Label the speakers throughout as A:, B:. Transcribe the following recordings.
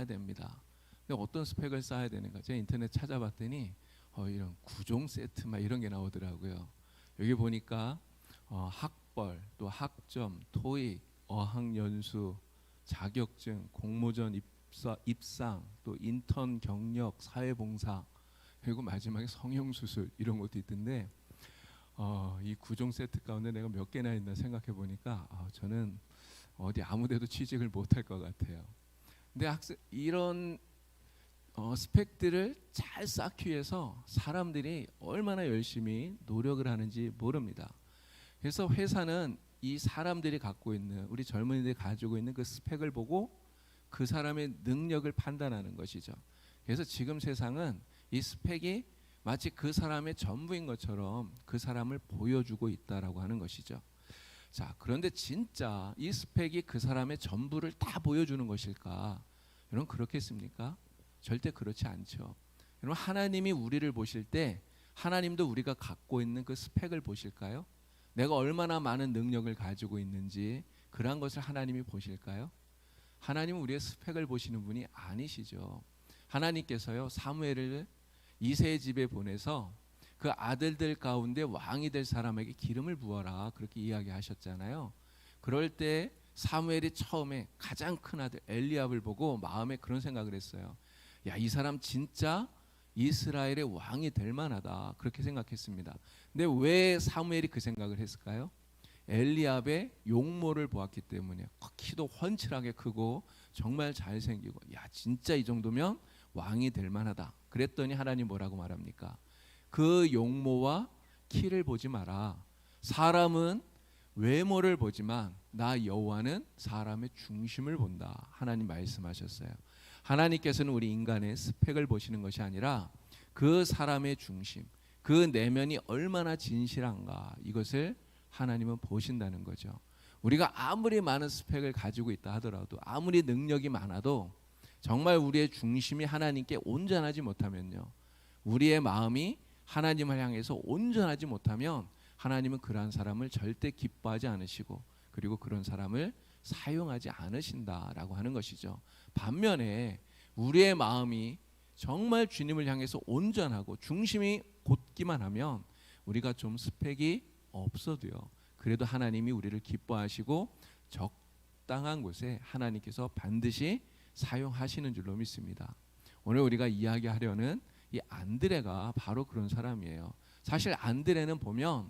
A: 됩니다. 근데 어떤 스펙을 쌓아야 되는가? 제가 인터넷 찾아봤더니 이런 구종 세트 막 이런 게 나오더라고요. 여기 보니까 학벌, 또 학점, 토익, 어학연수, 자격증, 공모전 입상, 또 인턴 경력, 사회봉사, 그리고 마지막에 성형수술 이런 것도 있던데 이 구종 세트 가운데 내가 몇 개나 있나 생각해 보니까 저는 어디 아무데도 취직을 못할 것 같아요. 근데 이런 스펙들을 잘 쌓기 위해서 사람들이 얼마나 열심히 노력을 하는지 모릅니다. 그래서 회사는 이 사람들이 갖고 있는, 우리 젊은이들이 가지고 있는 그 스펙을 보고 그 사람의 능력을 판단하는 것이죠. 그래서 지금 세상은 이 스펙이 마치 그 사람의 전부인 것처럼 그 사람을 보여주고 있다라고 하는 것이죠. 자, 그런데 진짜 이 스펙이 그 사람의 전부를 다 보여주는 것일까? 여러분, 그렇겠습니까? 절대 그렇지 않죠. 여러분, 하나님이 우리를 보실 때 하나님도 우리가 갖고 있는 그 스펙을 보실까요? 내가 얼마나 많은 능력을 가지고 있는지 그러한 것을 하나님이 보실까요? 하나님은 우리의 스펙을 보시는 분이 아니시죠. 하나님께서요, 사무엘을 이새의 집에 보내서 그 아들들 가운데 왕이 될 사람에게 기름을 부어라, 그렇게 이야기하셨잖아요. 그럴 때 사무엘이 처음에 가장 큰 아들 엘리압을 보고 마음에 그런 생각을 했어요. 야, 이 사람 진짜 이스라엘의 왕이 될 만하다, 그렇게 생각했습니다. 근데 왜 사무엘이 그 생각을 했을까요? 엘리압의 용모를 보았기 때문에. 키도 훤칠하게 크고 정말 잘생기고, 야, 진짜 이 정도면 왕이 될 만하다. 그랬더니 하나님 뭐라고 말합니까? 그 용모와 키를 보지 마라. 사람은 외모를 보지만 나 여호와는 사람의 중심을 본다. 하나님 말씀하셨어요. 하나님께서는 우리 인간의 스펙을 보시는 것이 아니라 그 사람의 중심, 그 내면이 얼마나 진실한가, 이것을 하나님은 보신다는 거죠. 우리가 아무리 많은 스펙을 가지고 있다 하더라도, 아무리 능력이 많아도 정말 우리의 중심이 하나님께 온전하지 못하면요, 우리의 마음이 하나님을 향해서 온전하지 못하면 하나님은 그러한 사람을 절대 기뻐하지 않으시고, 그리고 그런 사람을 사용하지 않으신다라고 하는 것이죠. 반면에 우리의 마음이 정말 주님을 향해서 온전하고 중심이 곧기만 하면 우리가 좀 스펙이 없어도요, 그래도 하나님이 우리를 기뻐하시고 적당한 곳에 하나님께서 반드시 사용하시는 줄로 믿습니다. 오늘 우리가 이야기하려는 이 안드레가 바로 그런 사람이에요. 사실 안드레는 보면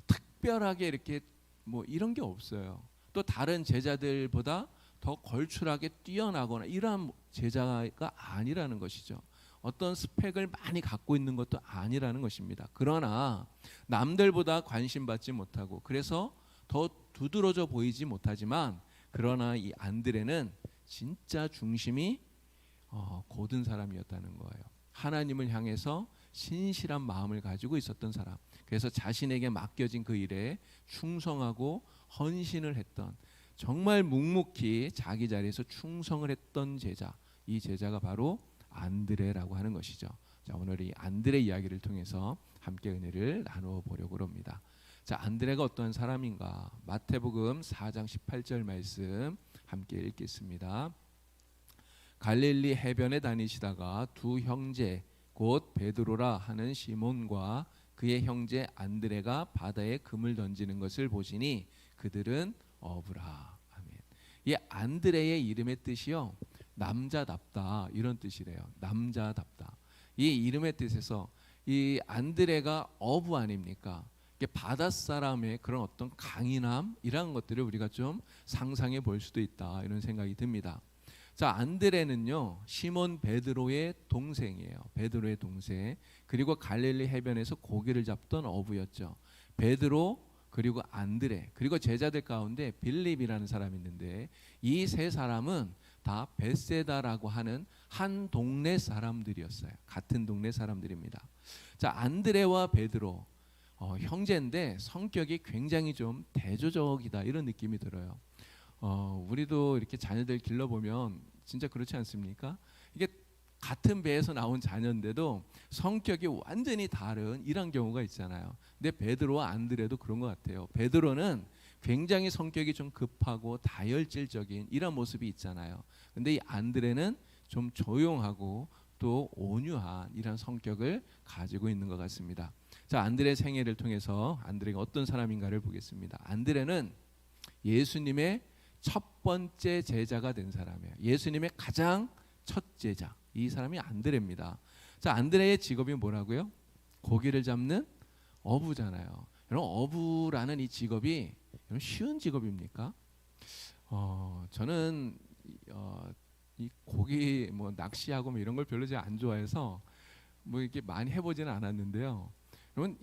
A: 특별하게 이렇게 뭐 이런 게 없어요. 또 다른 제자들보다 더 걸출하게 뛰어나거나 이러한 제자가 아니라는 것이죠. 어떤 스펙을 많이 갖고 있는 것도 아니라는 것입니다. 그러나 남들보다 관심받지 못하고 그래서 더 두드러져 보이지 못하지만, 그러나 이 안드레는 진짜 중심이 곧은 사람이었다는 거예요. 하나님을 향해서 신실한 마음을 가지고 있었던 사람. 그래서 자신에게 맡겨진 그 일에 충성하고 헌신을 했던, 정말 묵묵히 자기 자리에서 충성을 했던 제자, 이 제자가 바로 안드레라고 하는 것이죠. 자, 오늘 이 안드레 이야기를 통해서 함께 은혜를 나누어 보려고 합니다. 자, 안드레가 어떠한 사람인가? 마태복음 4장 18절 말씀 함께 읽겠습니다. 갈릴리 해변에 다니시다가 두 형제 곧 베드로라 하는 시몬과 그의 형제 안드레가 바다에 금을 던지는 것을 보시니 그들은 어부라. 아멘. 이 안드레의 이름의 뜻이요, 남자답다, 이런 뜻이래요. 남자답다. 이 이름의 뜻에서 이 안드레가 어부 아닙니까? 바닷사람의 그런 어떤 강인함, 이런 것들을 우리가 좀 상상해 볼 수도 있다, 이런 생각이 듭니다. 자, 안드레는요, 시몬 베드로의 동생이에요. 베드로의 동생. 그리고 갈릴리 해변에서 고기를 잡던 어부였죠. 베드로, 그리고 안드레, 그리고 제자들 가운데 빌립이라는 사람이 있는데, 이 세 사람은 다 벳세다라고 하는 한 동네 사람들이었어요. 같은 동네 사람들입니다. 자, 안드레와 베드로 형제인데 성격이 굉장히 좀 대조적이다, 이런 느낌이 들어요. 우리도 이렇게 자녀들 길러보면 진짜 그렇지 않습니까? 이게 같은 배에서 나온 자녀인데도 성격이 완전히 다른 이런 경우가 있잖아요. 근데 베드로와 안드레도 그런 것 같아요. 베드로는 굉장히 성격이 좀 급하고 다혈질적인 이런 모습이 있잖아요. 근데 이 안드레는 좀 조용하고 또 온유한 이런 성격을 가지고 있는 것 같습니다. 자, 안드레 생애를 통해서 안드레가 어떤 사람인가를 보겠습니다. 안드레는 예수님의 첫 번째 제자가 된 사람이에요. 예수님의 가장 첫 제자, 이 사람이 안드레입니다. 자, 안드레의 직업이 뭐라고요? 고기를 잡는 어부잖아요. 여러분, 어부라는 이 직업이 여러분 쉬운 직업입니까? 저는 이 고기 뭐 낚시하고 뭐 이런 걸 별로 잘 안 좋아해서 뭐 이렇게 많이 해보지는 않았는데요. 여러분,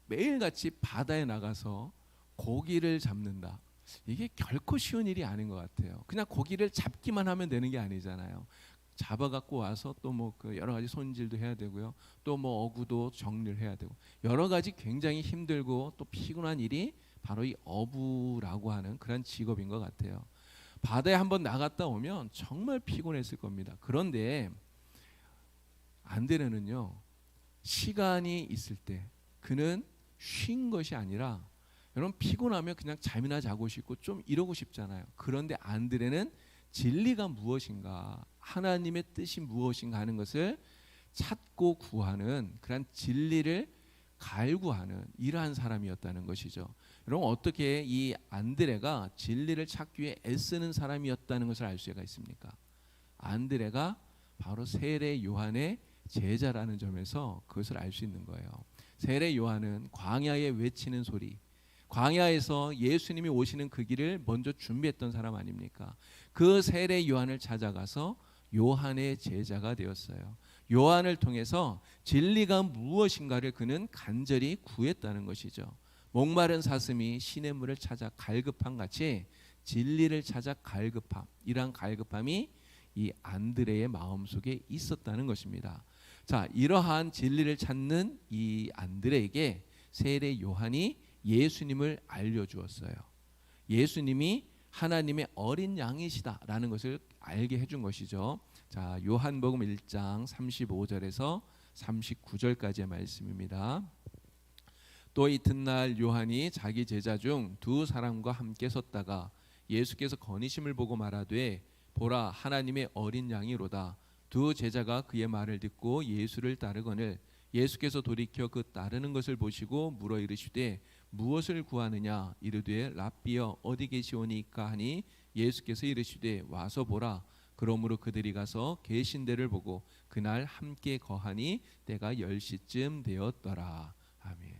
A: 매일같이 바다에 나가서 고기를 잡는다. 이게 결코 쉬운 일이 아닌 것 같아요. 그냥 고기를 잡기만 하면 되는 게 아니잖아요. 잡아갖고 와서 또 뭐 그 여러 가지 손질도 해야 되고요. 또 뭐 어구도 정리를 해야 되고 여러 가지 굉장히 힘들고 또 피곤한 일이 바로 이 어부라고 하는 그런 직업인 것 같아요. 바다에 한번 나갔다 오면 정말 피곤했을 겁니다. 그런데 안드레는요, 시간이 있을 때 그는 쉰 것이 아니라 여러분 피곤하면 그냥 잠이나 자고 싶고 좀 이러고 싶잖아요. 그런데 안드레는 진리가 무엇인가, 하나님의 뜻이 무엇인가 하는 것을 찾고 구하는 그런 진리를 갈구하는 이러한 사람이었다는 것이죠. 여러분, 어떻게 이 안드레가 진리를 찾기 위해 애쓰는 사람이었다는 것을 알 수가 있습니까? 안드레가 바로 세례 요한의 제자라는 점에서 그것을 알 수 있는 거예요. 세례 요한은 광야에 외치는 소리, 광야에서 예수님이 오시는 그 길을 먼저 준비했던 사람 아닙니까? 그 세례 요한을 찾아가서 요한의 제자가 되었어요. 요한을 통해서 진리가 무엇인가를 그는 간절히 구했다는 것이죠. 목마른 사슴이 시냇물을 찾아 갈급함 같이 진리를 찾아 갈급함, 이러한 갈급함이 이 안드레의 마음속에 있었다는 것입니다. 자, 이러한 진리를 찾는 이 안드레에게 세례 요한이 예수님을 알려주었어요. 예수님이 하나님의 어린 양이시다라는 것을 알게 해준 것이죠. 자, 요한복음 1장 35절에서 39절까지의 말씀입니다. 또 이튿날 요한이 자기 제자 중 두 사람과 함께 섰다가 예수께서 거니심을 보고 말하되 보라, 하나님의 어린 양이로다. 두 제자가 그의 말을 듣고 예수를 따르거늘 예수께서 돌이켜 그 따르는 것을 보시고 물어 이르시되 무엇을 구하느냐? 이르되 랍비여 어디 계시오니까 하니 예수께서 이르시되 와서 보라. 그러므로 그들이 가서 계신 데를 보고 그날 함께 거하니 때가 10시쯤 되었더라. 아멘.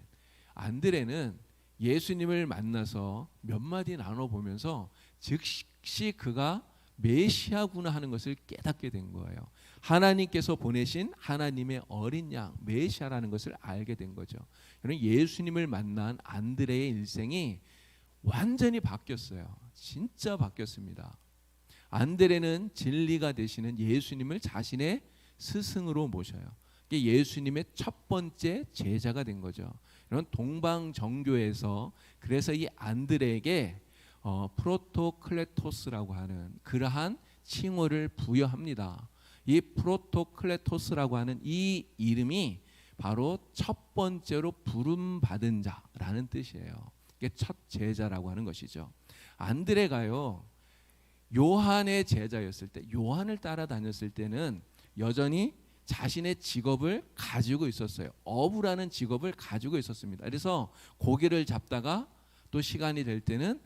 A: 안드레는 예수님을 만나서 몇 마디 나눠보면서 즉시 그가 메시아구나 하는 것을 깨닫게 된 거예요. 하나님께서 보내신 하나님의 어린 양 메시아라는 것을 알게 된 거죠. 여러분, 예수님을 만난 안드레의 일생이 완전히 바뀌었어요. 진짜 바뀌었습니다. 안드레는 진리가 되시는 예수님을 자신의 스승으로 모셔요. 이게 예수님의 첫 번째 제자가 된 거죠. 이런 동방정교에서 그래서 이 안드레에게 프로토클레토스라고 하는 그러한 칭호를 부여합니다. 이 프로토클레토스라고 하는 이 이름이 바로 첫 번째로 부름받은 자라는 뜻이에요. 이게 첫 제자라고 하는 것이죠. 안드레가요, 요한의 제자였을 때, 요한을 따라다녔을 때는 여전히 자신의 직업을 가지고 있었어요. 어부라는 직업을 가지고 있었습니다. 그래서 고기를 잡다가 또 시간이 될 때는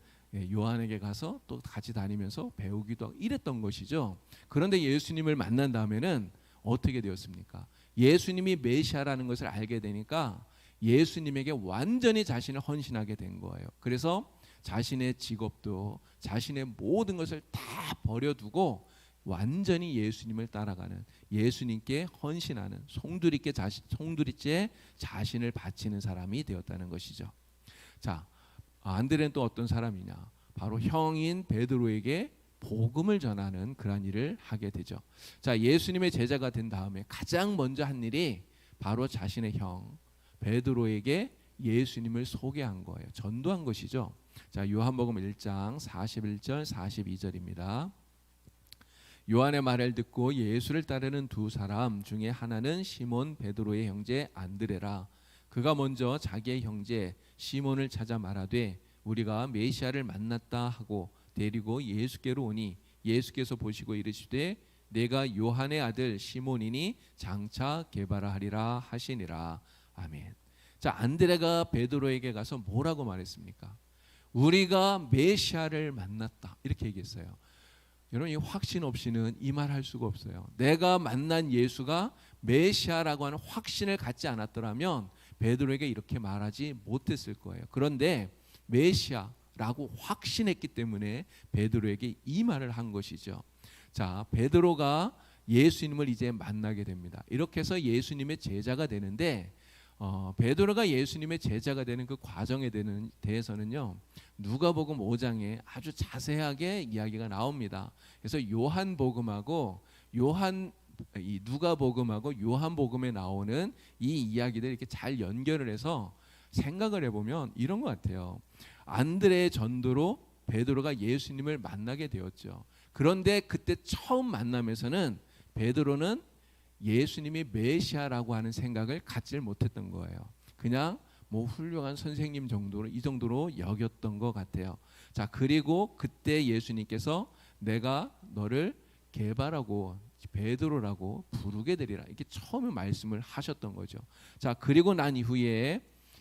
A: 요한에게 가서 또 같이 다니면서 배우기도 하고 이랬던 것이죠. 그런데 예수님을 만난 다음에는 어떻게 되었습니까? 예수님이 메시아라는 것을 알게 되니까 예수님에게 완전히 자신을 헌신하게 된 거예요. 그래서 자신의 직업도 자신의 모든 것을 다 버려두고 완전히 예수님을 따라가는, 예수님께 헌신하는, 송두리째 자신을 바치는 사람이 되었다는 것이죠. 자, 안드레는 또 어떤 사람이냐? 바로 형인 베드로에게 복음을 전하는 그런 일을 하게 되죠. 자, 예수님의 제자가 된 다음에 가장 먼저 한 일이 바로 자신의 형 베드로에게 예수님을 소개한 거예요. 전도한 것이죠. 자, 요한복음 1장 41절 42절입니다. 요한의 말을 듣고 예수를 따르는 두 사람 중에 하나는 시몬 베드로의 형제 안드레라. 그가 먼저 자기의 형제 시몬을 찾아 말하되 우리가 메시아를 만났다 하고 데리고 예수께로 오니 예수께서 보시고 이르시되 내가 요한의 아들 시몬이니 장차 게바라 하시니라. 아멘. 자, 안드레가 베드로에게 가서 뭐라고 말했습니까? 우리가 메시아를 만났다, 이렇게 얘기했어요. 여러분, 이 확신 없이는 이 말 할 수가 없어요. 내가 만난 예수가 메시아라고 하는 확신을 갖지 않았더라면 베드로에게 이렇게 말하지 못했을 거예요. 그런데 메시아라고 확신했기 때문에 베드로에게 이 말을 한 것이죠. 자, 베드로가 예수님을 이제 만나게 됩니다. 이렇게 해서 예수님의 제자가 되는데 베드로가 예수님의 제자가 되는 그 과정에 대해서는요, 누가복음 5장에 아주 자세하게 이야기가 나옵니다. 그래서 누가복음하고 요한복음에 나오는 이 이야기들 이렇게 잘 연결을 해서 생각을 해보면 이런 것 같아요. 안드레의 전도로 베드로가 예수님을 만나게 되었죠. 그런데 그때 처음 만남에서는 베드로는 예수님이 메시아라고 하는 생각을 갖질 못했던 거예요. 그냥 뭐 훌륭한 선생님 정도로, 이 정도로 여겼던 것 같아요. 자, 그리고 그때 예수님께서 내가 너를 게바라고, 베드로라고 부르게 되리라, 이렇게 처음에 말씀을 하셨던 거죠. 자, 그리고 난 이후에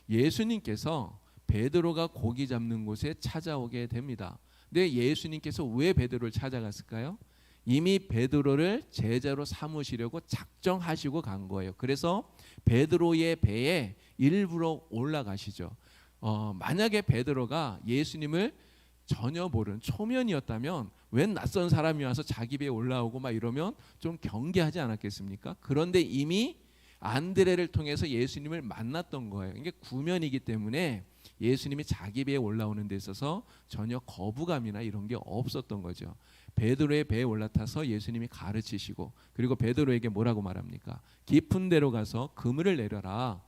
A: 예수님께서 베드로가 고기 잡는 곳에 찾아오게 됩니다. 근데 예수님께서 왜 베드로를 찾아갔을까요? 이미 베드로를 제자로 삼으시려고 작정하시고 간 거예요. 그래서 베드로의 배에 일부러 올라가시죠. 만약에 베드로가 예수님을 전혀 모르는 초면이었다면 웬 낯선 사람이 와서 자기 배에 올라오고 막 이러면 좀 경계하지 않았겠습니까? 그런데 이미 안드레를 통해서 예수님을 만났던 거예요. 이게 구면이기 때문에 예수님이 자기 배에 올라오는 데 있어서 전혀 거부감이나 이런 게 없었던 거죠. 베드로의 배에 올라타서 예수님이 가르치시고, 그리고 베드로에게 뭐라고 말합니까? 깊은 데로 가서 그물을 내려라,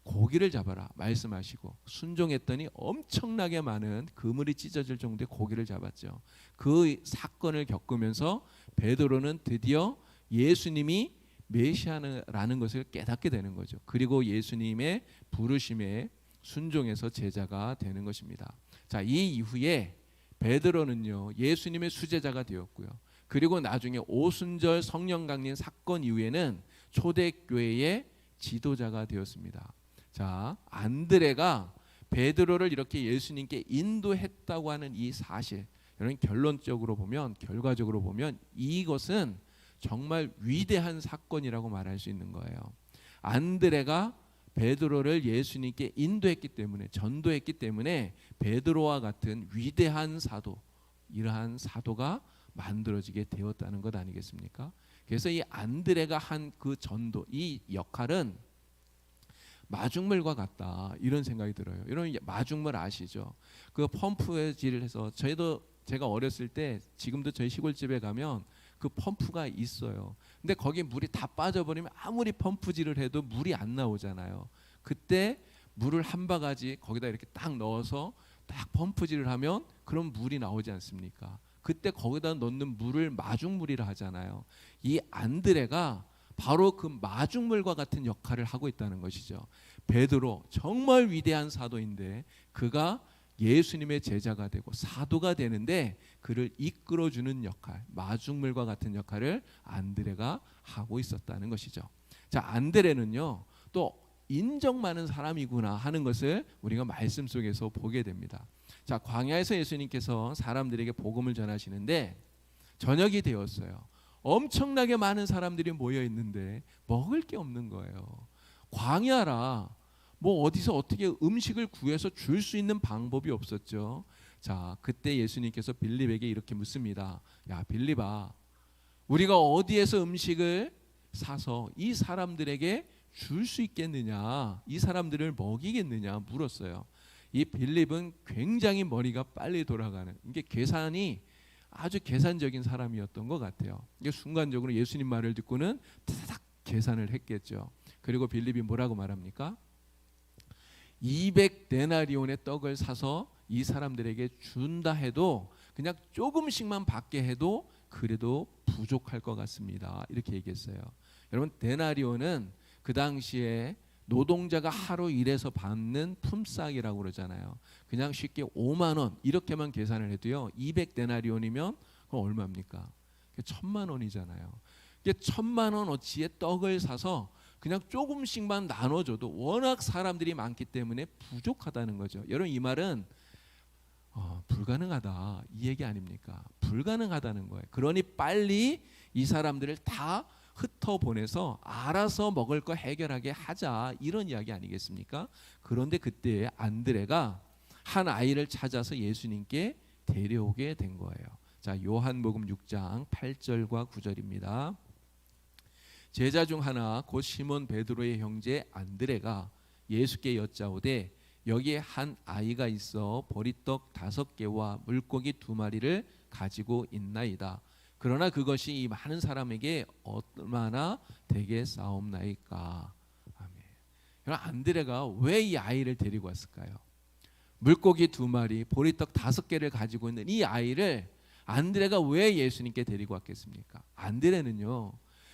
A: 고기를 잡아라 말씀하시고, 순종했더니 엄청나게 많은 그물이 찢어질 정도의 고기를 잡았죠. 그 사건을 겪으면서 베드로는 드디어 예수님이 메시아라는 것을 깨닫게 되는 거죠. 그리고 예수님의 부르심에 순종해서 제자가 되는 것입니다. 자, 이 이후에 베드로는요, 예수님의 수제자가 되었고요. 그리고 나중에 오순절 성령 강림 사건 이후에는 초대교회의 지도자가 되었습니다. 자, 안드레가 베드로를 이렇게 예수님께 인도했다고 하는 이 사실, 여러분, 결론적으로 보면, 결과적으로 보면 이것은 정말 위대한 사건이라고 말할 수 있는 거예요. 안드레가 베드로를 예수님께 인도했기 때문에, 전도했기 때문에 베드로와 같은 위대한 사도, 이러한 사도가 만들어지게 되었다는 것 아니겠습니까? 그래서 이 안드레가 한 그 전도, 이 역할은 마중물과 같다, 이런 생각이 들어요. 여러분, 마중물 아시죠? 그 펌프질을 해서, 제가 어렸을 때, 지금도 저희 시골집에 가면 그 펌프가 있어요. 근데 거기 물이 다 빠져버리면 아무리 펌프질을 해도 물이 안 나오잖아요. 그때 물을 한 바가지 거기다 이렇게 딱 넣어서 딱 펌프질을 하면 그럼 물이 나오지 않습니까? 그때 거기다 넣는 물을 마중물이라 하잖아요. 이 안드레가 바로 그 마중물과 같은 역할을 하고 있다는 것이죠. 베드로, 정말 위대한 사도인데 그가 예수님의 제자가 되고 사도가 되는데 그를 이끌어주는 역할, 마중물과 같은 역할을 안드레가 하고 있었다는 것이죠. 자, 안드레는요, 또 인정 많은 사람이구나 하는 것을 우리가 말씀 속에서 보게 됩니다. 자, 광야에서 예수님께서 사람들에게 복음을 전하시는데 저녁이 되었어요. 엄청나게 많은 사람들이 모여 있는데 먹을 게 없는 거예요. 광야라 뭐 어디서 어떻게 음식을 구해서 줄 수 있는 방법이 없었죠. 자, 그때 예수님께서 빌립에게 이렇게 묻습니다. 야, 빌립아, 우리가 어디에서 음식을 사서 이 사람들에게 줄 수 있겠느냐, 이 사람들을 먹이겠느냐 물었어요. 이 빌립은 굉장히 머리가 빨리 돌아가는, 이게 계산이 아주 계산적인 사람이었던 것 같아요. 이게 순간적으로 예수님 말을 듣고는 타닥 계산을 했겠죠. 그리고 빌립이 뭐라고 말합니까? 200데나리온의 떡을 사서 이 사람들에게 준다 해도, 그냥 조금씩만 받게 해도 그래도 부족할 것 같습니다, 이렇게 얘기했어요. 여러분, 데나리온은 그 당시에 노동자가 하루 일해서 받는 품삯이라고 그러잖아요. 그냥 쉽게 5만 원 이렇게만 계산을 해도요, 200데나리온이면 그럼 얼마입니까? 천만 원이잖아요. 이게 1,000,000원어치의 떡을 사서 그냥 조금씩만 나눠줘도 워낙 사람들이 많기 때문에 부족하다는 거죠. 여러분, 이 말은 불가능하다 이 얘기 아닙니까? 불가능하다는 거예요. 그러니 빨리 이 사람들을 다 흩어보내서 알아서 먹을 거 해결하게 하자, 이런 이야기 아니겠습니까? 그런데 그때 안드레가 한 아이를 찾아서 예수님께 데려오게 된 거예요. 자, 요한복음 6장 8절과 9절입니다. 제자 중 하나 곧 시몬 베드로의 형제 안드레가 예수께 여짜오되 여기에 한 아이가 있어 보리떡 5개와 물고기 2마리를 가지고 있나이다. 그러나 그것이 이 많은 사람에게 얼마나 되겠사옵나이까. 아멘. 그럼 안드레가 왜 이 아이를 데리고 왔을까요? 물고기 2마리, 보리떡 5개를 가지고 있는 이 아이를 안드레가 왜 예수님께 데리고 왔겠습니까? 안드레는요,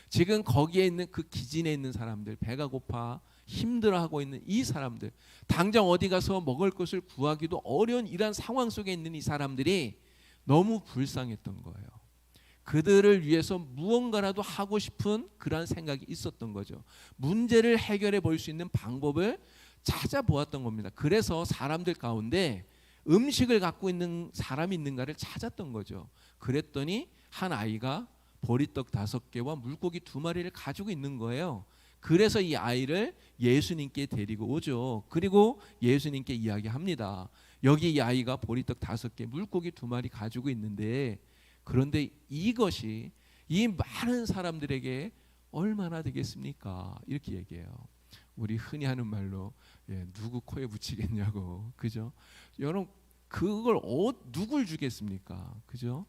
A: 지금 거기에 있는 그 기진에 있는 사람들, 배가 고파 힘들어하고 있는 이 사람들, 당장 어디 가서 먹을 것을 구하기도 어려운 이런 상황 속에 있는 이 사람들이 너무 불쌍했던 거예요. 그들을 위해서 무언가라도 하고 싶은 그런 생각이 있었던 거죠. 문제를 해결해 볼 수 있는 방법을 찾아보았던 겁니다. 그래서 사람들 가운데 음식을 갖고 있는 사람이 있는가를 찾았던 거죠. 그랬더니 한 아이가 보리떡 5개와 물고기 2마리를 가지고 있는 거예요. 그래서 이 아이를 예수님께 데리고 오죠. 그리고 예수님께 이야기합니다. 여기 이 아이가 보리떡 5개, 물고기 2마리 가지고 있는데, 그런데 이것이 이 많은 사람들에게 얼마나 되겠습니까? 이렇게 얘기해요. 우리 흔히 하는 말로 누구 코에 붙이겠냐고, 그죠? 여러분, 그걸 누굴 주겠습니까? 그죠?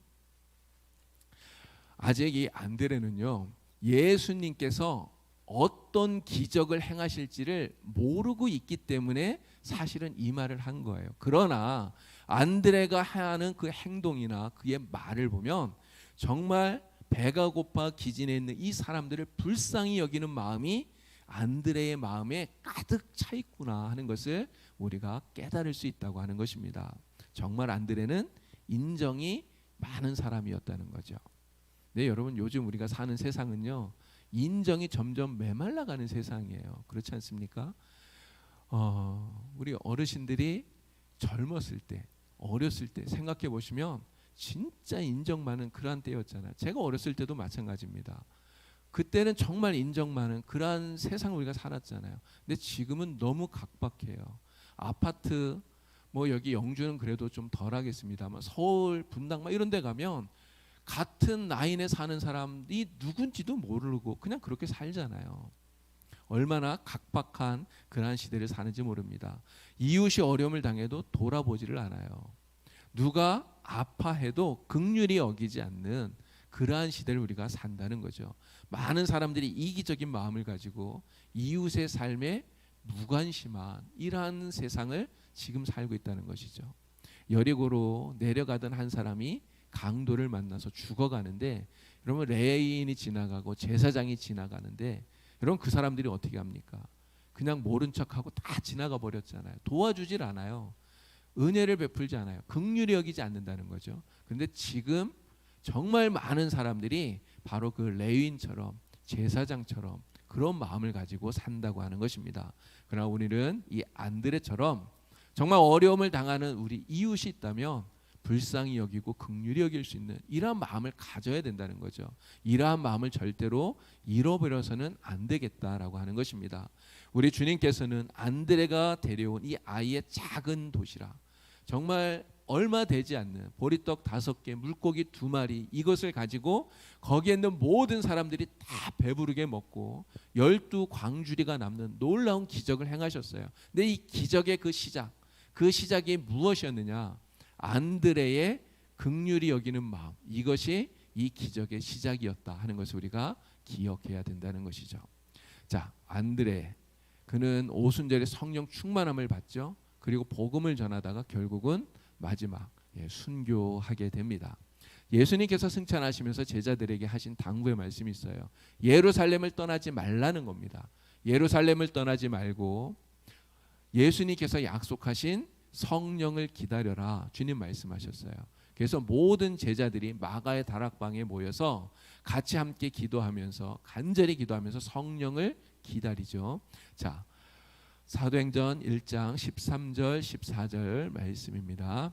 A: 아직 이 안드레는요, 예수님께서 어떤 기적을 행하실지를 모르고 있기 때문에 사실은 이 말을 한 거예요. 그러나 안드레가 하는 그 행동이나 그의 말을 보면 정말 배가 고파 기진해 있는 이 사람들을 불쌍히 여기는 마음이 안드레의 마음에 가득 차 있구나 하는 것을 우리가 깨달을 수 있다고 하는 것입니다. 정말 안드레는 인정이 많은 사람이었다는 거죠. 네, 여러분, 요즘 우리가 사는 세상은요, 인정이 점점 메말라가는 세상이에요. 그렇지 않습니까? 우리 어르신들이 젊었을 때, 어렸을 때 생각해 보시면 진짜 인정 많은 그러한 때였잖아요. 제가 어렸을 때도 마찬가지입니다. 그때는 정말 인정 많은 그러한 세상을 우리가 살았잖아요. 근데 지금은 너무 각박해요. 아파트, 뭐 여기 영주는 그래도 좀 덜하겠습니다만 서울, 분당 막 이런 데 가면 같은 라인에 사는 사람이 누군지도 모르고 그냥 그렇게 살잖아요. 얼마나 각박한 그러한 시대를 사는지 모릅니다. 이웃이 어려움을 당해도 돌아보지를 않아요. 누가 아파해도 긍휼히 여기지 않는 그러한 시대를 우리가 산다는 거죠. 많은 사람들이 이기적인 마음을 가지고 이웃의 삶에 무관심한 이러한 세상을 지금 살고 있다는 것이죠. 여리고로 내려가던 한 사람이 강도를 만나서 죽어가는데, 여러분, 레인이 지나가고 제사장이 지나가는데, 여러분, 그 사람들이 어떻게 합니까? 그냥 모른 척하고 다 지나가 버렸잖아요. 도와주질 않아요. 은혜를 베풀지 않아요. 긍휼히 여기지 않는다는 거죠. 그런데 지금 정말 많은 사람들이 바로 그 레위인처럼, 제사장처럼 그런 마음을 가지고 산다고 하는 것입니다. 그러나 우리는 이 안드레처럼 정말 어려움을 당하는 우리 이웃이 있다면 불쌍히 여기고 긍휼히 여길 수 있는 이러한 마음을 가져야 된다는 거죠. 이러한 마음을 절대로 잃어버려서는 안 되겠다라고 하는 것입니다. 우리 주님께서는 안드레가 데려온 이 아이의 작은 도시락, 정말 얼마 되지 않는 보리떡 5개, 물고기 2마리, 이것을 가지고 거기에 있는 모든 사람들이 다 배부르게 먹고 12광주리가 남는 놀라운 기적을 행하셨어요. 근데 이 기적의 그 시작이 무엇이었느냐? 안드레의 긍휼히 여기는 마음, 이것이 이 기적의 시작이었다 하는 것을 우리가 기억해야 된다는 것이죠. 자, 안드레, 그는 오순절에 성령 충만함을 받죠. 그리고 복음을 전하다가 결국은 마지막 순교하게 됩니다. 예수님께서 승천하시면서 제자들에게 하신 당부의 말씀이 있어요. 예루살렘을 떠나지 말라는 겁니다. 예루살렘을 떠나지 말고 예수님께서 약속하신 성령을 기다려라, 주님 말씀하셨어요. 그래서 모든 제자들이 마가의 다락방에 모여서 같이 함께 기도하면서 간절히 기도하면서 성령을 기다리죠. 자, 사도행전 1장 13절 14절 말씀입니다.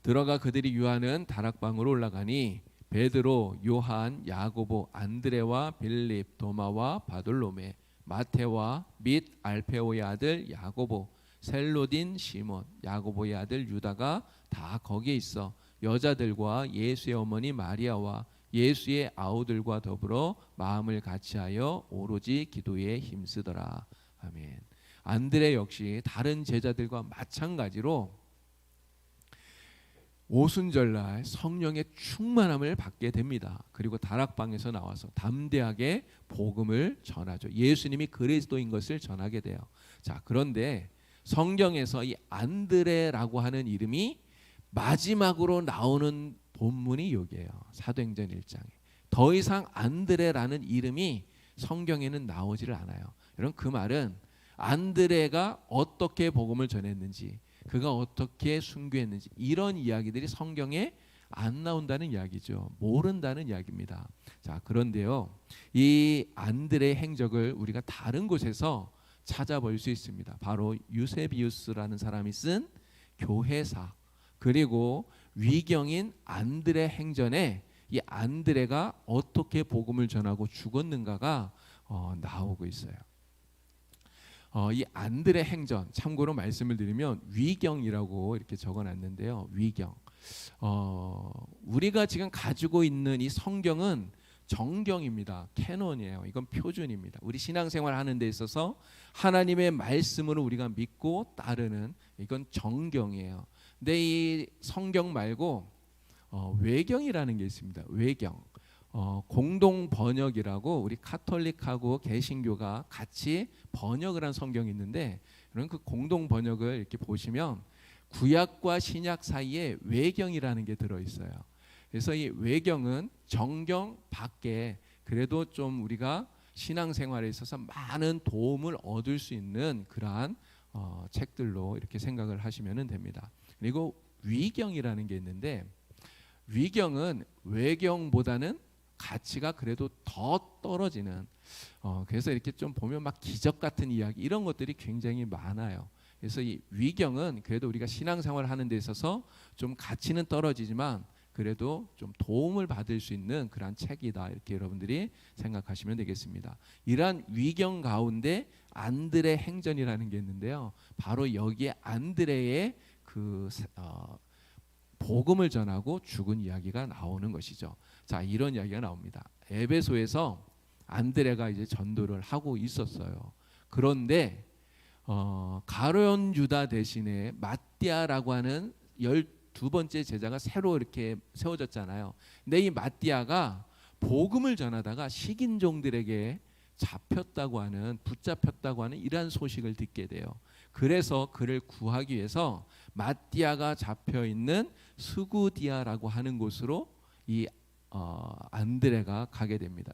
A: 들어가 그들이 유하는 다락방으로 올라가니 베드로, 요한, 야고보, 안드레와 빌립, 도마와 바돌로메, 마테와 및 알페오의 아들 야고보, 셀로딘 시몬, 야고보의 아들 유다가 다 거기에 있어 여자들과 예수의 어머니 마리아와 예수의 아우들과 더불어 마음을 같이하여 오로지 기도에 힘쓰더라. 아멘. 안드레 역시 다른 제자들과 마찬가지로 오순절날 성령의 충만함을 받게 됩니다. 그리고 다락방에서 나와서 담대하게 복음을 전하죠. 예수님이 그리스도인 것을 전하게 돼요. 자, 그런데 성경에서 이 안드레라고 하는 이름이 마지막으로 나오는 본문이 여기에요. 사도행전 1장에. 더 이상 안드레라는 이름이 성경에는 나오지를 않아요. 여러분, 그 말은 안드레가 어떻게 복음을 전했는지, 그가 어떻게 순교했는지 이런 이야기들이 성경에 안 나온다는 이야기죠. 모른다는 이야기입니다. 자, 그런데요, 이 안드레의 행적을 우리가 다른 곳에서 찾아볼 수 있습니다. 바로 유세비우스라는 사람이 쓴 교회사, 그리고 위경인 안드레 행전에 이 안드레가 어떻게 복음을 전하고 죽었는가가 나오고 있어요. 이 안드레 행전, 참고로 말씀을 드리면 위경이라고 이렇게 적어놨는데요. 위경. 우리가 지금 가지고 있는 이 성경은 정경입니다. 캐논이에요. 이건 표준입니다. 우리 신앙생활 하는 데 있어서 하나님의 말씀으로 우리가 믿고 따르는, 이건 정경이에요. 근데 이 성경 말고 외경이라는 게 있습니다. 외경. 공동 번역이라고 우리 카톨릭하고 개신교가 같이 번역을 한 성경이 있는데, 그런 그 공동 번역을 이렇게 보시면 구약과 신약 사이에 외경이라는 게 들어 있어요. 그래서 이 외경은 정경 밖에 그래도 좀 우리가 신앙생활에 있어서 많은 도움을 얻을 수 있는 그러한 책들로 이렇게 생각을 하시면 됩니다. 그리고 위경이라는 게 있는데, 위경은 외경보다는 가치가 그래도 더 떨어지는, 그래서 이렇게 좀 보면 막 기적 같은 이야기 이런 것들이 굉장히 많아요. 그래서 이 위경은 그래도 우리가 신앙생활을 하는 데 있어서 좀 가치는 떨어지지만 그래도 좀 도움을 받을 수 있는 그런 책이다, 이렇게 여러분들이 생각하시면 되겠습니다. 이러한 위경 가운데 안드레 행전이라는 게 있는데요, 바로 여기에 안드레의 그 복음을 전하고 죽은 이야기가 나오는 것이죠. 자, 이런 이야기가 나옵니다. 에베소에서 안드레가 이제 전도를 하고 있었어요. 그런데 가룟 유다 대신에 마띠아라고 하는 12번째 제자가 새로 이렇게 세워졌잖아요. 근데 이 마띠아가 복음을 전하다가 식인종들에게 붙잡혔다고 하는 이러한 소식을 듣게 돼요. 그래서 그를 구하기 위해서 마띠아가 잡혀 있는 스구디아라고 하는 곳으로 이 안드레가 가게 됩니다.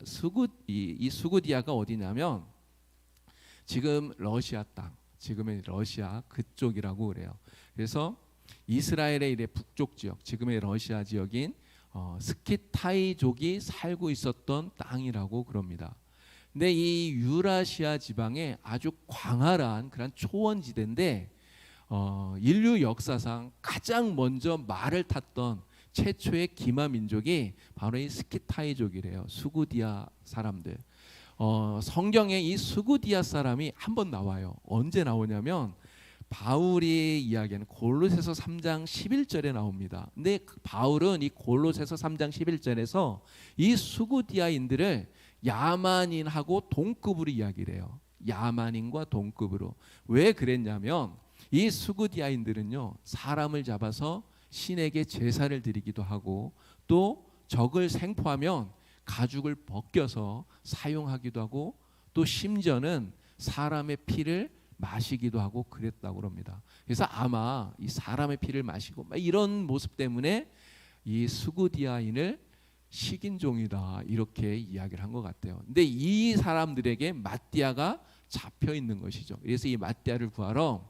A: 이 스구디아가 어디냐면 지금 러시아 땅, 지금의 러시아 그쪽이라고 그래요. 그래서 이스라엘의 이래 북쪽 지역, 지금의 러시아 지역인 스키타이족이 살고 있었던 땅이라고 그럽니다. 근데 이 유라시아 지방에 아주 광활한 그런 초원지대인데, 인류 역사상 가장 먼저 말을 탔던 최초의 기마 민족이 바로 이 스키타이족이래요. 수구디아 사람들. 성경에 이 수구디아 사람이 한번 나와요. 언제 나오냐면 바울이 이야기하는 골로새서 3장 11절에 나옵니다. 근데 바울은 이 골로새서 3장 11절에서 이 수구디아인들을 야만인하고 동급으로 이야기를 해요. 야만인과 동급으로. 왜 그랬냐면 이 수구디아인들은요, 사람을 잡아서 신에게 제사를 드리기도 하고, 또 적을 생포하면 가죽을 벗겨서 사용하기도 하고, 또 심지어는 사람의 피를 마시기도 하고 그랬다고 합니다. 그래서 아마 이 사람의 피를 마시고 이런 모습 때문에 이 수구디아인을 식인종이다, 이렇게 이야기를 한 것 같아요. 근데 이 사람들에게 마띠아가 잡혀 있는 것이죠. 그래서 이 마띠아를 구하러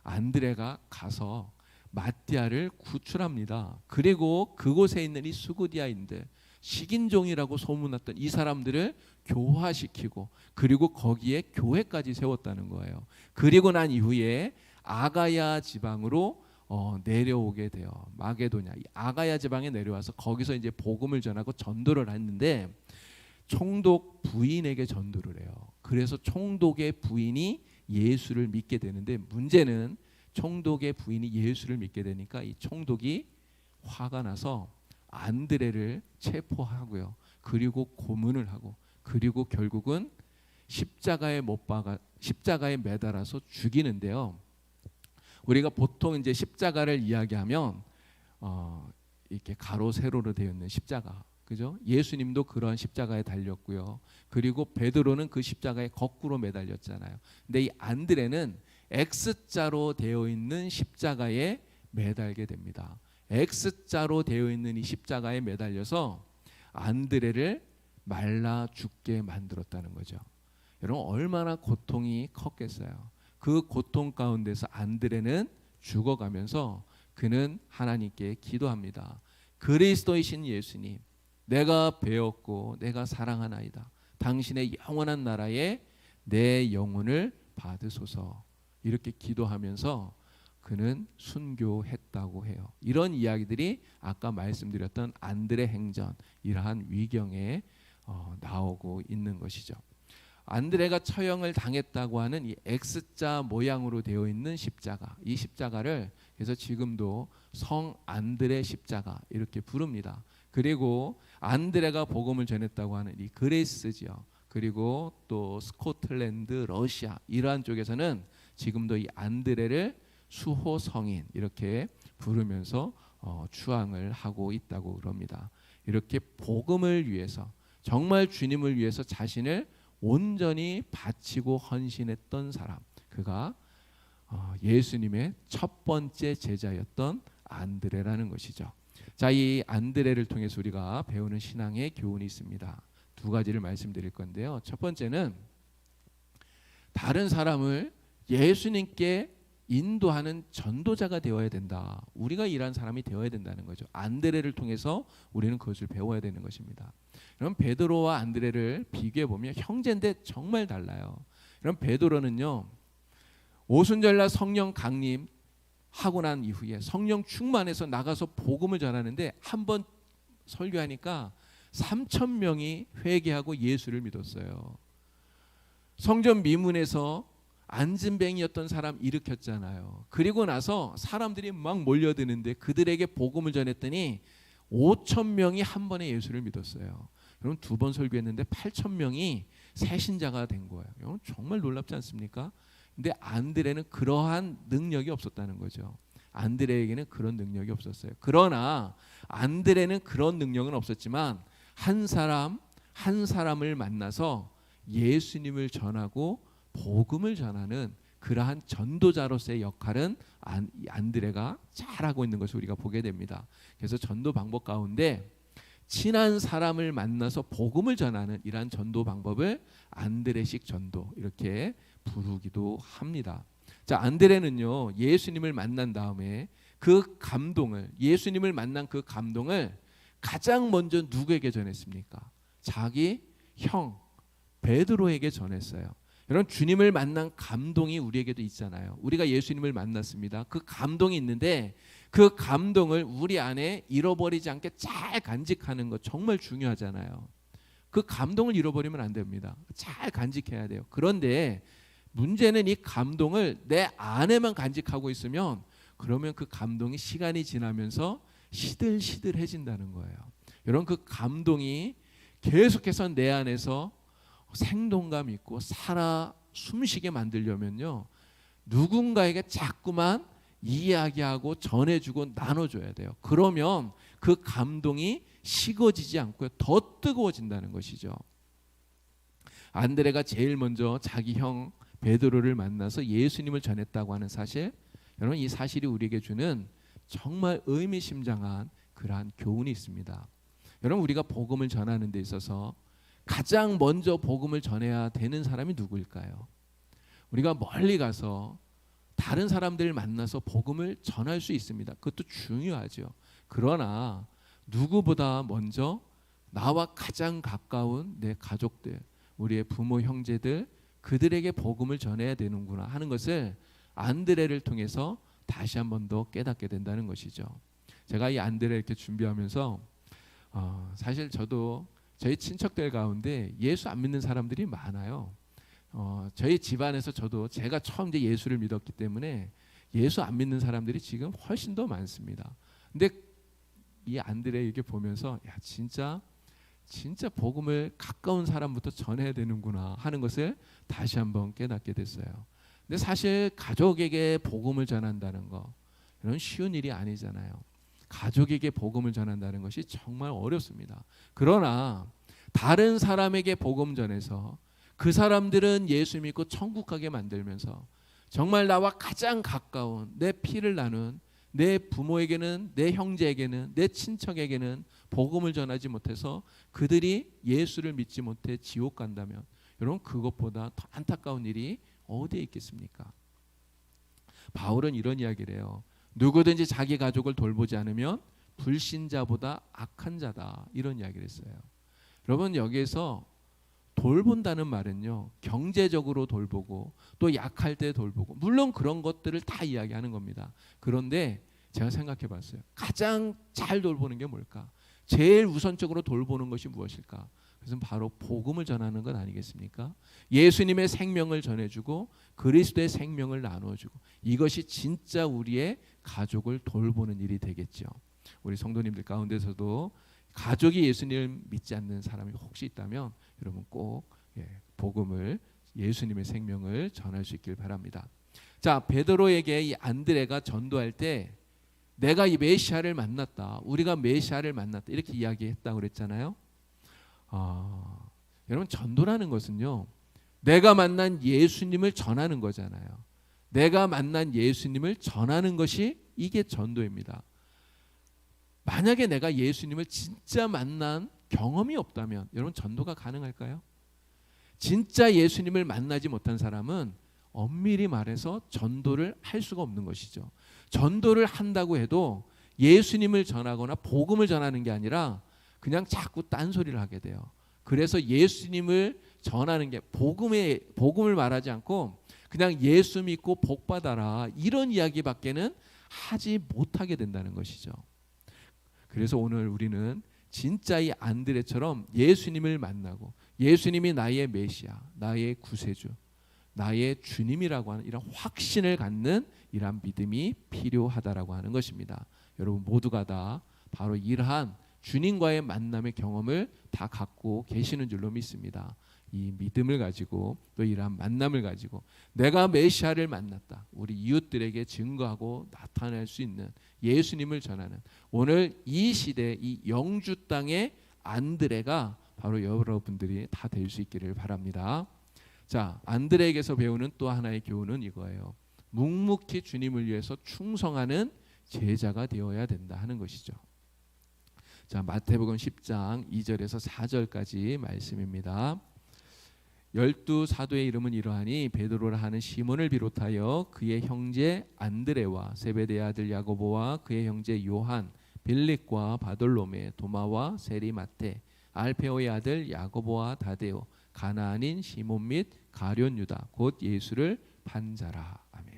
A: 안드레가 가서 마띠아를 구출합니다. 그리고 그곳에 있는 이 수구디아인들, 식인종이라고 소문났던 이 사람들을 교화시키고 그리고 거기에 교회까지 세웠다는 거예요. 그리고 난 이후에 아가야 지방으로 내려오게 돼요. 마게도냐, 이 아가야 지방에 내려와서 거기서 이제 복음을 전하고 전도를 했는데 총독 부인에게 전도를 해요. 그래서 총독의 부인이 예수를 믿게 되는데 문제는 총독의 부인이 예수를 믿게 되니까 이 총독이 화가 나서 안드레를 체포하고요. 그리고 고문을 하고 그리고 결국은 십자가에 매달아서 죽이는데요. 우리가 보통 이제 십자가를 이야기하면 이렇게 가로 세로로 되어 있는 십자가, 그죠? 예수님도 그런 십자가에 달렸고요. 그리고 베드로는 그 십자가에 거꾸로 매달렸잖아요. 근데 이 안드레는 X자로 되어 있는 십자가에 매달게 됩니다. X자로 되어 있는 이 십자가에 매달려서 안드레를 말라 죽게 만들었다는 거죠. 여러분 얼마나 고통이 컸겠어요. 그 고통 가운데서 안드레는 죽어가면서 그는 하나님께 기도합니다. 그리스도이신 예수님, 내가 배웠고 내가 사랑하나이다. 당신의 영원한 나라에 내 영혼을 받으소서. 이렇게 기도하면서 그는 순교했다고 해요. 이런 이야기들이 아까 말씀드렸던 안드레 행전, 이러한 위경에 나오고 있는 것이죠. 안드레가 처형을 당했다고 하는 이 X자 모양으로 되어 있는 십자가, 이 십자가를 그래서 지금도 성 안드레 십자가 이렇게 부릅니다. 그리고 안드레가 복음을 전했다고 하는 이 그리스 지역, 그리고 또 스코틀랜드, 러시아 이러한 쪽에서는 지금도 이 안드레를 수호 성인 이렇게 부르면서 추앙을 하고 있다고 그럽니다. 이렇게 복음을 위해서, 정말 주님을 위해서 자신을 온전히 바치고 헌신했던 사람, 그가 예수님의 첫 번째 제자였던 안드레라는 것이죠. 자, 이 안드레를 통해서 우리가 배우는 신앙의 교훈이 있습니다. 두 가지를 말씀드릴 건데요. 첫 번째는 다른 사람을 예수님께 인도하는 전도자가 되어야 된다. 우리가 이런 사람이 되어야 된다는 거죠. 안드레를 통해서 우리는 그것을 배워야 되는 것입니다. 그럼 베드로와 안드레를 비교해 보면 형제인데 정말 달라요. 그럼 베드로는요, 오순절날 성령 강림 하고 난 이후에 성령 충만해서 나가서 복음을 전하는데 한번 설교하니까 3,000명이 회개하고 예수를 믿었어요. 성전 미문에서 안진뱅이였던 사람 일으켰잖아요. 그리고 나서 사람들이 막 몰려드는데 그들에게 복음을 전했더니 5,000명이 한 번에 예수를 믿었어요. 여러분 두 번 설교했는데 8,000명이 새신자가 된 거예요. 여러분 정말 놀랍지 않습니까? 근데 안드레는 그러한 능력이 없었다는 거죠. 안드레에게는 그런 능력이 없었어요. 그러나 안드레는 그런 능력은 없었지만 한 사람을 만나서 예수님을 전하고 복음을 전하는 그러한 전도자로서의 역할은 안드레가 잘하고 있는 것을 우리가 보게 됩니다. 그래서 전도 방법 가운데 친한 사람을 만나서 복음을 전하는 이러한 전도 방법을 안드레식 전도 이렇게 부르기도 합니다. 자, 안드레는요, 예수님을 만난 다음에 그 감동을, 예수님을 만난 그 감동을 가장 먼저 누구에게 전했습니까? 자기 형 베드로에게 전했어요. 여러분 주님을 만난 감동이 우리에게도 있잖아요. 우리가 예수님을 만났습니다. 그 감동이 있는데 그 감동을 우리 안에 잃어버리지 않게 잘 간직하는 것 정말 중요하잖아요. 그 감동을 잃어버리면 안 됩니다. 잘 간직해야 돼요. 그런데 문제는 이 감동을 내 안에만 간직하고 있으면 그러면 그 감동이 시간이 지나면서 시들시들해진다는 거예요. 여러분 그 감동이 계속해서 내 안에서 생동감 있고 살아 숨쉬게 만들려면요, 누군가에게 자꾸만 이야기하고 전해주고 나눠줘야 돼요. 그러면 그 감동이 식어지지 않고요, 더 뜨거워진다는 것이죠. 안드레가 제일 먼저 자기 형 베드로를 만나서 예수님을 전했다고 하는 사실, 여러분 이 사실이 우리에게 주는 정말 의미심장한 그러한 교훈이 있습니다. 여러분 우리가 복음을 전하는 데 있어서 가장 먼저 복음을 전해야 되는 사람이 누구일까요? 우리가 멀리 가서 다른 사람들을 만나서 복음을 전할 수 있습니다. 그것도 중요하죠. 그러나 누구보다 먼저 나와 가장 가까운 내 가족들, 우리의 부모, 형제들, 그들에게 복음을 전해야 되는구나 하는 것을 안드레를 통해서 다시 한 번 더 깨닫게 된다는 것이죠. 제가 이 안드레 이렇게 준비하면서 사실 저도 저희 친척들 가운데 예수 안 믿는 사람들이 많아요. 저희 집안에서 저도 제가 처음 이제 예수를 믿었기 때문에 예수 안 믿는 사람들이 지금 훨씬 더 많습니다. 근데 이 안드레 이렇게 보면서 야 진짜 복음을 가까운 사람부터 전해야 되는구나 하는 것을 다시 한번 깨닫게 됐어요. 근데 사실 가족에게 복음을 전한다는 거 이런 쉬운 일이 아니잖아요. 가족에게 복음을 전한다는 것이 정말 어렵습니다. 그러나 다른 사람에게 복음 전해서 그 사람들은 예수 믿고 천국 가게 만들면서 정말 나와 가장 가까운 내 피를 나눈 내 부모에게는, 내 형제에게는, 내 친척에게는 복음을 전하지 못해서 그들이 예수를 믿지 못해 지옥 간다면 여러분 그것보다 더 안타까운 일이 어디에 있겠습니까? 바울은 이런 이야기를 해요. 누구든지 자기 가족을 돌보지 않으면 불신자보다 악한 자다, 이런 이야기를 했어요. 여러분 여기에서 돌본다는 말은요, 경제적으로 돌보고 또 약할 때 돌보고 물론 그런 것들을 다 이야기하는 겁니다. 그런데 제가 생각해 봤어요. 가장 잘 돌보는 게 뭘까? 제일 우선적으로 돌보는 것이 무엇일까? 그것은 바로 복음을 전하는 것 아니겠습니까? 예수님의 생명을 전해주고 그리스도의 생명을 나누어주고 이것이 진짜 우리의 가족을 돌보는 일이 되겠죠. 우리 성도님들 가운데서도 가족이 예수님을 믿지 않는 사람이 혹시 있다면 여러분 꼭 복음을, 예수님의 생명을 전할 수 있길 바랍니다. 자, 베드로에게 이 안드레가 전도할 때 내가 이 메시아를 만났다, 우리가 메시아를 만났다 이렇게 이야기했다고 그랬잖아요. 여러분 전도라는 것은요, 내가 만난 예수님을 전하는 거잖아요. 내가 만난 예수님을 전하는 것이 이게 전도입니다. 만약에 내가 예수님을 진짜 만난 경험이 없다면 여러분 전도가 가능할까요? 진짜 예수님을 만나지 못한 사람은 엄밀히 말해서 전도를 할 수가 없는 것이죠. 전도를 한다고 해도 예수님을 전하거나 복음을 전하는 게 아니라 그냥 자꾸 딴소리를 하게 돼요. 그래서 예수님을 전하는 게 복음을 말하지 않고 그냥 예수 믿고 복 받아라 이런 이야기밖에는 하지 못하게 된다는 것이죠. 그래서 오늘 우리는 진짜 이 안드레처럼 예수님을 만나고 예수님이 나의 메시아, 나의 구세주, 나의 주님이라고 하는 이런 확신을 갖는 이러한 믿음이 필요하다라고 하는 것입니다. 여러분 모두가 다 바로 이러한 주님과의 만남의 경험을 다 갖고 계시는 줄로 믿습니다. 이 믿음을 가지고 또 이러한 만남을 가지고 내가 메시아를 만났다, 우리 이웃들에게 증거하고 나타낼 수 있는 예수님을 전하는 오늘 이 시대 이 영주 땅의 안드레가 바로 여러분들이 다 될 수 있기를 바랍니다. 자, 안드레에게서 배우는 또 하나의 교훈은 이거예요. 묵묵히 주님을 위해서 충성하는 제자가 되어야 된다 하는 것이죠. 자, 마태복음 10장 2절에서 4절까지 말씀입니다. 12 사도의 이름은 이러하니 베드로라 하는 시몬을 비롯하여 그의 형제 안드레와 세베대의 아들 야고보와 그의 형제 요한, 빌립과 바돌로메, 도마와 세리마테, 알페오의 아들 야고보와 다데오, 가나안인 시몬 및 가룟 유다 곧 예수를 판자라. 아멘.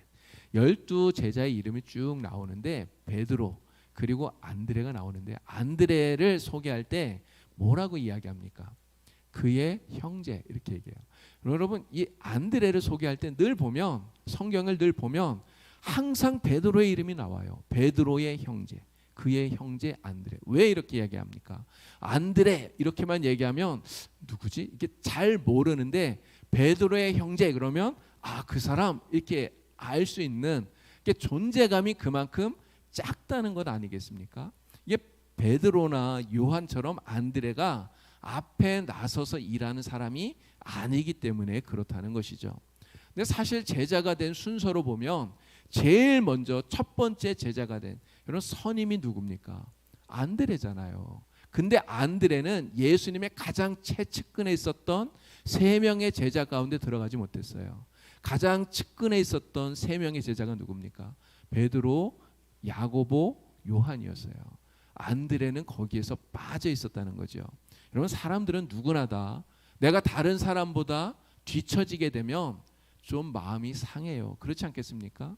A: 12 제자의 이름이 쭉 나오는데 베드로 그리고 안드레가 나오는데 안드레를 소개할 때 뭐라고 이야기합니까? 그의 형제 이렇게 얘기해요. 여러분 이 안드레를 소개할 때 늘 보면 성경을 늘 보면 항상 베드로의 이름이 나와요. 베드로의 형제, 그의 형제 안드레. 왜 이렇게 이야기합니까? 안드레 이렇게만 얘기하면 누구지? 이게 잘 모르는데 베드로의 형제 그러면 그 사람 이렇게 알 수 있는 존재감이 그만큼 작다는 것 아니겠습니까? 이게 베드로나 요한처럼 안드레가 앞에 나서서 일하는 사람이 아니기 때문에 그렇다는 것이죠. 근데 사실 제자가 된 순서로 보면 제일 먼저 첫 번째 제자가 된 이런 선임이 누굽니까? 안드레잖아요. 근데 안드레는 예수님의 가장 최측근에 있었던 3명의 제자 가운데 들어가지 못했어요. 가장 측근에 있었던 세 명의 제자가 누굽니까? 베드로, 야고보, 요한이었어요. 안드레는 거기에서 빠져 있었다는 거죠. 여러분, 사람들은 누구나 다 내가 다른 사람보다 뒤처지게 되면 좀 마음이 상해요. 그렇지 않겠습니까?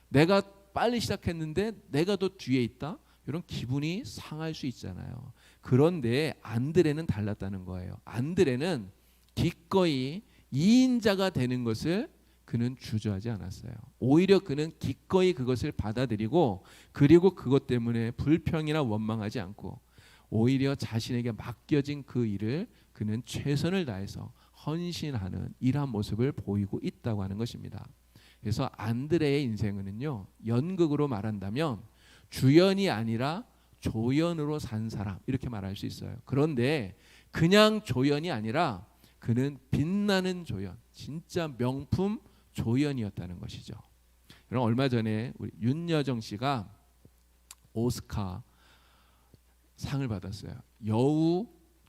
A: 내가 빨리 시작했는데 내가 더 뒤에 있다? 이런 기분이 상할 수 있잖아요. 그런데 안드레는 달랐다는 거예요. 안드레는 기꺼이 2인자가 되는 것을 그는 주저하지 않았어요. 오히려 그는 기꺼이 그것을 받아들이고, 그리고 그것 때문에 불평이나 원망하지 않고 오히려 자신에게 맡겨진 그 일을 그는 최선을 다해서 헌신하는 이러한 모습을 보이고 있다고 하는 것입니다. 그래서 안드레의 인생은요, 연극으로 말한다면 주연이 아니라 조연으로 산 사람, 이렇게 말할 수 있어요. 그런데 그냥 조연이 아니라 그는 빛나는 조연, 진짜 명품 조연이었다는 것이죠. 그럼 얼마 전에 우리 윤여정 씨가 오스카 상을 받았어요. 여우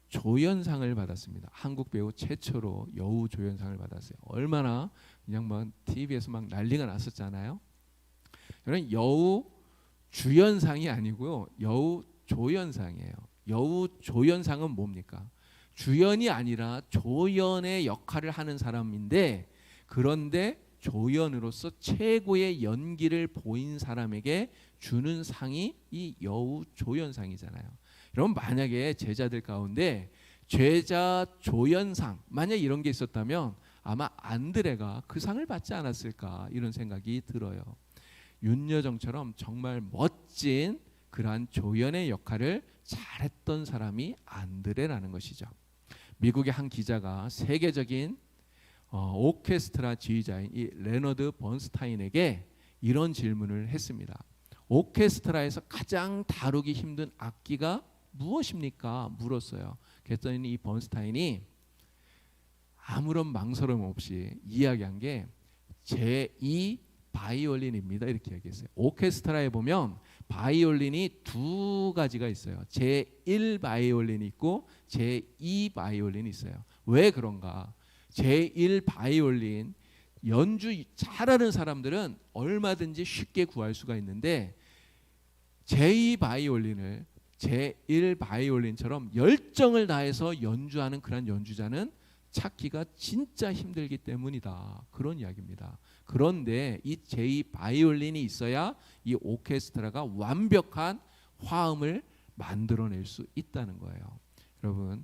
A: 조연상을 받았습니다. 한국 배우 최초로 여우 조연상을 받았어요. 얼마나 그냥 막 TV에서 막 난리가 났었잖아요. 저는 여우 주연상이 아니고요, 여우 조연상이에요. 여우 조연상은 뭡니까? 주연이 아니라 조연의 역할을 하는 사람인데, 그런데 조연으로서 최고의 연기를 보인 사람에게 주는 상이 이 여우 조연상이잖아요. 여러분, 만약에 제자들 가운데 제자 조연상, 만약 이런 게 있었다면 아마 안드레가 그 상을 받지 않았을까, 이런 생각이 들어요. 윤여정처럼 정말 멋진 그러한 조연의 역할을 잘했던 사람이 안드레라는 것이죠. 미국의 한 기자가 세계적인 오케스트라 지휘자인 이 레너드 번스타인에게 이런 질문을 했습니다. 오케스트라에서 가장 다루기 힘든 악기가 무엇입니까? 물었어요. 그랬더니 이 번스타인이 아무런 망설임 없이 이야기한 게 제2 바이올린입니다. 이렇게 얘기했어요. 오케스트라에 보면 바이올린이 두 가지가 있어요. 제1 바이올린이 있고 제2 바이올린이 있어요. 왜 그런가? 제1 바이올린 연주 잘하는 사람들은 얼마든지 쉽게 구할 수가 있는데, 제2 바이올린을 제1 바이올린처럼 열정을 다해서 연주하는 그런 연주자는 찾기가 진짜 힘들기 때문이다, 그런 이야기입니다. 그런데 이 제2 바이올린이 있어야 이 오케스트라가 완벽한 화음을 만들어낼 수 있다는 거예요. 여러분,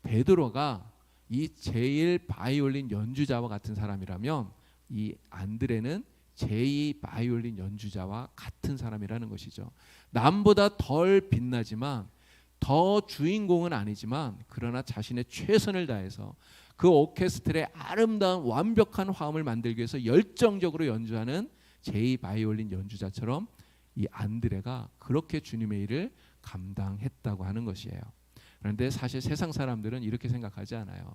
A: 베드로가 이 제1 바이올린 연주자와 같은 사람이라면 이 안드레는 제2 바이올린 연주자와 같은 사람이라는 것이죠. 남보다 덜 빛나지만, 더 주인공은 아니지만, 그러나 자신의 최선을 다해서 그 오케스트라의 아름다운 완벽한 화음을 만들기 위해서 열정적으로 연주하는 제2 바이올린 연주자처럼 이 안드레가 그렇게 주님의 일을 감당했다고 하는 것이에요. 그런데 사실 세상 사람들은 이렇게 생각하지 않아요.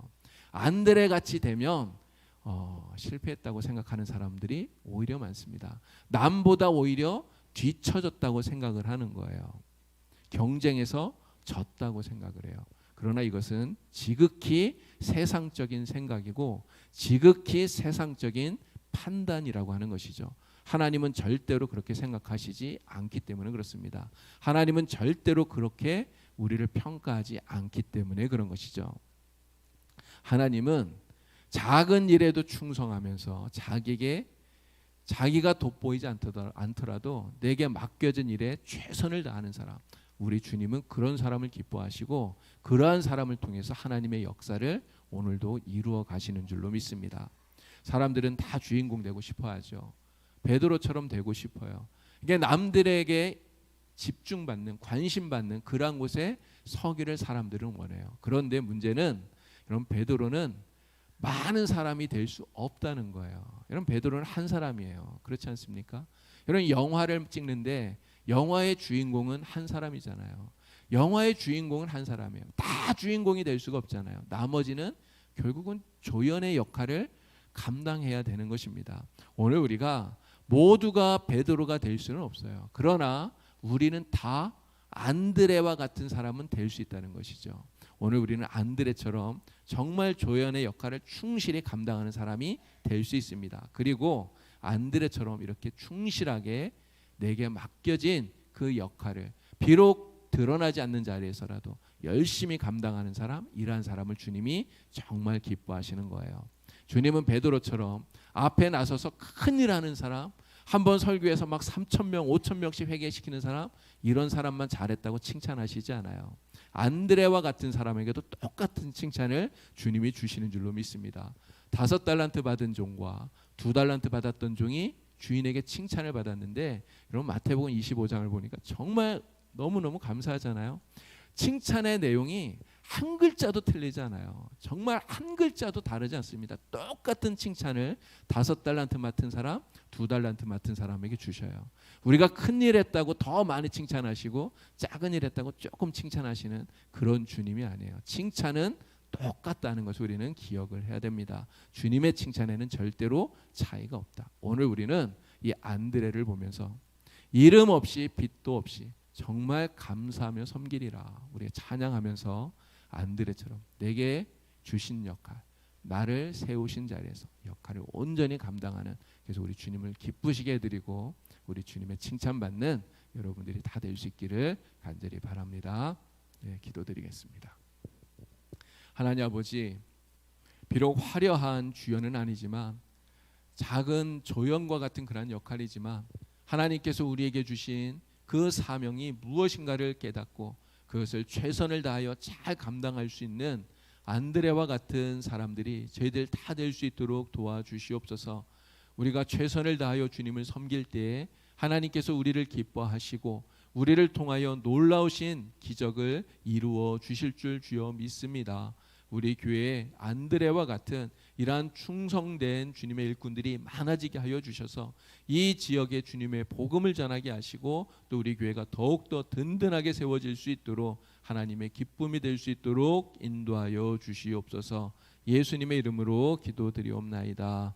A: 안드레 같이 되면 실패했다고 생각하는 사람들이 오히려 많습니다. 남보다 오히려 뒤처졌다고 생각을 하는 거예요. 경쟁에서 졌다고 생각을 해요. 그러나 이것은 지극히 세상적인 생각이고 지극히 세상적인 판단이라고 하는 것이죠. 하나님은 절대로 그렇게 생각하시지 않기 때문에 그렇습니다. 하나님은 절대로 그렇게 우리를 평가하지 않기 때문에 그런 것이죠. 하나님은 작은 일에도 충성하면서 자기가 돋보이지 않더라도 내게 맡겨진 일에 최선을 다하는 사람, 우리 주님은 그런 사람을 기뻐하시고 그러한 사람을 통해서 하나님의 역사를 오늘도 이루어 가시는 줄로 믿습니다. 사람들은 다 주인공 되고 싶어 하죠. 베드로처럼 되고 싶어요. 이게 남들에게 집중받는, 관심받는 그러한 곳에 서기를 사람들은 원해요. 그런데 문제는 여러분, 베드로는 많은 사람이 될 수 없다는 거예요. 여러분, 베드로는 한 사람이에요. 그렇지 않습니까? 여러분, 영화를 찍는데 영화의 주인공은 한 사람이잖아요. 영화의 주인공은 한 사람이에요. 다 주인공이 될 수가 없잖아요. 나머지는 결국은 조연의 역할을 감당해야 되는 것입니다. 오늘 우리가 모두가 베드로가 될 수는 없어요. 그러나 우리는 다 안드레와 같은 사람은 될 수 있다는 것이죠. 오늘 우리는 안드레처럼 정말 조연의 역할을 충실히 감당하는 사람이 될 수 있습니다. 그리고 안드레처럼 이렇게 충실하게 내게 맡겨진 그 역할을 비록 드러나지 않는 자리에서라도 열심히 감당하는 사람, 일한 사람을 주님이 정말 기뻐하시는 거예요. 주님은 베드로처럼 앞에 나서서 큰 일하는 사람, 한번 설교해서 막 3,000명, 5,000명씩 회개시키는 사람, 이런 사람만 잘했다고 칭찬하시지 않아요. 안드레와 같은 사람에게도 똑같은 칭찬을 주님이 주시는 줄로 믿습니다. 5달란트 받은 종과 2달란트 받았던 종이 주인에게 칭찬을 받았는데, 여러분 마태복음 25장을 보니까 정말 너무너무 감사하잖아요. 칭찬의 내용이 한 글자도 틀리지 않아요. 정말 한 글자도 다르지 않습니다. 똑같은 칭찬을 5달란트 맡은 사람, 2달란트 맡은 사람에게 주셔요. 우리가 큰 일 했다고 더 많이 칭찬하시고 작은 일 했다고 조금 칭찬하시는 그런 주님이 아니에요. 칭찬은 똑같다는 것을 우리는 기억을 해야 됩니다. 주님의 칭찬에는 절대로 차이가 없다. 오늘 우리는 이 안드레를 보면서 이름 없이 빚도 없이 정말 감사하며 섬기리라, 우리가 찬양하면서 안드레처럼 내게 주신 역할, 나를 세우신 자리에서 역할을 온전히 감당하는, 그래서 우리 주님을 기쁘시게 해드리고 우리 주님의 칭찬받는 여러분들이 다 될 수 있기를 간절히 바랍니다. 네, 기도드리겠습니다. 하나님 아버지, 비록 화려한 주연은 아니지만 작은 조연과 같은 그런 역할이지만 하나님께서 우리에게 주신 그 사명이 무엇인가를 깨닫고 그것을 최선을 다하여 잘 감당할 수 있는 안드레와 같은 사람들이 저희들 다 될 수 있도록 도와주시옵소서. 우리가 최선을 다하여 주님을 섬길 때에 하나님께서 우리를 기뻐하시고 우리를 통하여 놀라우신 기적을 이루어 주실 줄 주여 믿습니다. 우리 교회에 안드레와 같은 이러한 충성된 주님의 일꾼들이 많아지게 하여 주셔서 이 지역에 주님의 복음을 전하게 하시고 또 우리 교회가 더욱더 든든하게 세워질 수 있도록 하나님의 기쁨이 될 수 있도록 인도하여 주시옵소서. 예수님의 이름으로 기도드리옵나이다.